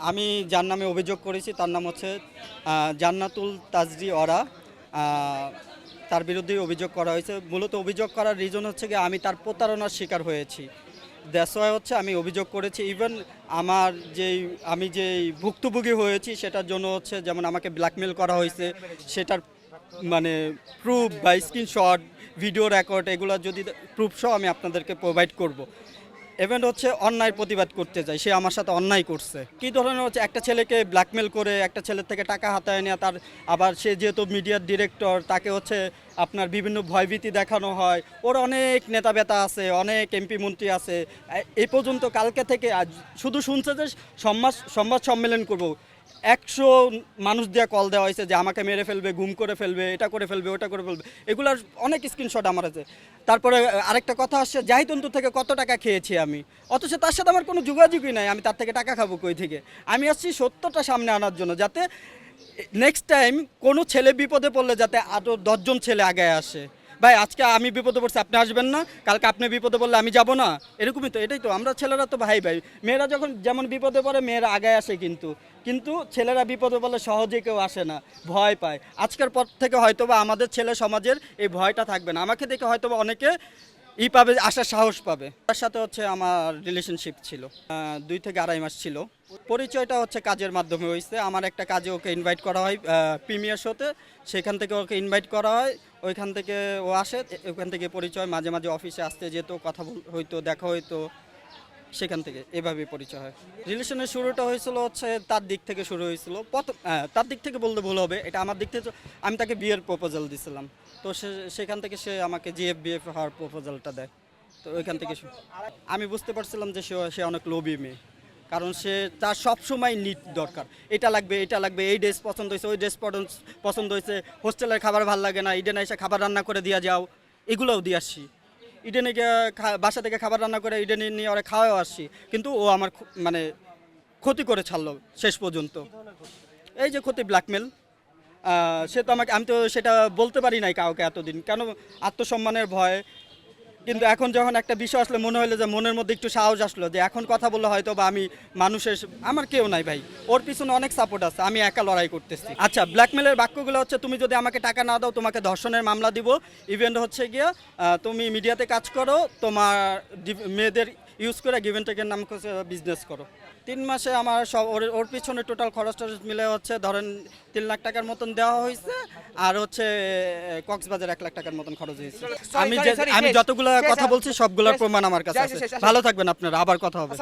আমি যার নামে অভিযোগ করেছি তার নাম হচ্ছে জান্নাতুল তাজরি অরা। তার বিরুদ্ধেই অভিযোগ করা হয়েছে। মূলত অভিযোগ করার রিজন হচ্ছে কি আমি তার প্রতারণার শিকার হয়েছি। দ্যাটস ওয়াই হচ্ছে আমি অভিযোগ করেছি। ইভেন আমার আমি যেই ভুক্তভোগী হয়েছি সেটার জন্য হচ্ছে যেমন আমাকে ব্ল্যাকমেল করা হয়েছে, সেটার মানে প্রুফ বা স্ক্রিনশট, ভিডিও রেকর্ড এগুলো যদি প্রুফ সহ আমি আপনাদেরকে প্রোভাইড করব। ইভেন হচ্ছে অন্যায়ের প্রতিবাদ করতে চাই, সে আমার সাথে অন্যায় করছে। কী ধরনের হচ্ছে একটা ছেলেকে ব্ল্যাকমেল করে একটা ছেলের থেকে টাকা হাতায় নেওয়া, তার আবার সে যেহেতু মিডিয়ার ডিরেক্টর, তাকে হচ্ছে আপনার বিভিন্ন ভয়ভীতি দেখানো হয়। ওর অনেক নেতা বেতা আছে, অনেক এমপি মন্ত্রী আছে। এই পর্যন্ত কালকে থেকে আজ শুধু শুনছে যে সংবাদ সম্মেলন করব। 100 মানুষ দিয়ে কল দেওয়া হয়েছে যে আমাকে মেরে ফেলবে, গুম করে ফেলবে, এটা করে ফেলবে, ওটা করে ফেলবে। এগুলার অনেক স্ক্রিনশট আমার আছে। তারপরে আরেকটা কথা আসছে, জাহিদন্তু থেকে কত টাকা খেয়েছি আমি, অথচ তার সাথে আমার কোনো যোগাযোগই নাই। আমি তার থেকে টাকা খাবো কই থেকে? আমি আসছি সত্যটা সামনে আনার জন্য, যাতে নেক্সট টাইম কোনো ছেলে বিপদে পড়লে যাতে আরও 10 জন ছেলে আগে আসে। ভাই আজকে আমি বিপদে পড়ছি, আপনি আসবেন না? কালকে আপনি বিপদে পড়লে আমি যাব না? এরকমই তো, এটাই তো, আমরা ছেলেরা তো ভাই ভাই। মেয়েরা যখন যেমন বিপদে পড়ে মেয়েরা আগে আসে, কিন্তু ছেলেরা বিপদে পড়লে সহজে কেউ আসে না, ভয় পায়। আজকের পর থেকে হয়তোবা আমাদের ছেলে সমাজের এই ভয়টা থাকবে না। আমাকে দেখে হয়তোবা অনেকে পাবে, আসার সাহস পাবে। তার সাথে হচ্ছে আমার রিলেশনশিপ ছিল 2 থেকে 2.5 মাস ছিল। পরিচয়টা হচ্ছে কাজের মাধ্যমে হয়েছে। আমার একটা কাজে ওকে ইনভাইট করা হয় প্রিমিয়ার শোতে, সেখান থেকে ওকে ইনভাইট করা হয়। ওইখান থেকে ও আসে, ওইখান থেকে পরিচয়। মাঝে মাঝে অফিসে আসতে যেত, কথা হইতো, দেখা হইতো, সেখান থেকে এভাবে পরিচয় হয়। রিলেশনের শুরুটা হয়েছিল হচ্ছে তার দিক থেকে শুরু হয়েছিল। তার দিক থেকে বলতে ভুল হবে, এটা আমার দিক থেকে। আমি তাকে বিয়ের প্রপোজাল দিয়েছিলাম, তো সেখান থেকে সে আমাকে জিএফ হওয়ার প্রপোজালটা দেয়। তো ওইখান থেকে আমি বুঝতে পারছিলাম যে সে অনেক লোভী মেয়ে, কারণ তার সবসময় নিট দরকার। এটা লাগবে, এটা লাগবে, এই ড্রেস পছন্দ হয়েছে, ওই ড্রেস পছন্দ হয়েছে, হোস্টেলের খাবার ভালো লাগে না, ইডেনে এসে খাবার রান্না করে দিয়ে যাও, এগুলোও দিয়ে আসছি। ইডেনে গিয়ে বাসা থেকে খাবার রান্না করে ইডেনে নিয়ে ওরা খাওয়াও আসছি, কিন্তু ও আমার মানে ক্ষতি করে ছাড়লো শেষ পর্যন্ত। এই যে ক্ষতি, ব্ল্যাকমেল। সে তো আমি তো সেটা বলতে পারি নাই কাউকে এতদিন, কেন? আত্মসম্মানের ভয়। কিন্তু এখন যখন একটা বিষয় আসলে মনে হলো যে মনের মধ্যে একটু সাহস আসলো যে এখন কথা বললে হয়তো বা আমি আমার কেউ নাই ভাই, ওর পিছনে অনেক সাপোর্ট আছে, আমি একা লড়াই করতেছি। আচ্ছা, ব্ল্যাকমেলের বাক্যগুলো হচ্ছে, তুমি যদি আমাকে টাকা না দাও তোমাকে ধর্ষণের মামলা দিব। ইভেন্ট হচ্ছে গিয়া তুমি মিডিয়াতে কাজ করো, তোমার মেয়েদের ইউজ করে গিভেন টেকের নাম করে বিজনেস করো। 3 মাসে আমার সব ওর পিছনে টোটাল খরচ টরচ মিলে হচ্ছে ধরেন 3 লাখ টাকার মতন দেওয়া হয়েছে। আর হচ্ছে কক্সবাজার 1 লাখ টাকার মতন খরচ হয়েছে। আমি যতগুলো কথা বলছি সবগুলোর প্রমাণ আমার কাছে আছে। ভালো থাকবেন আপনারা, আবার কথা হবে।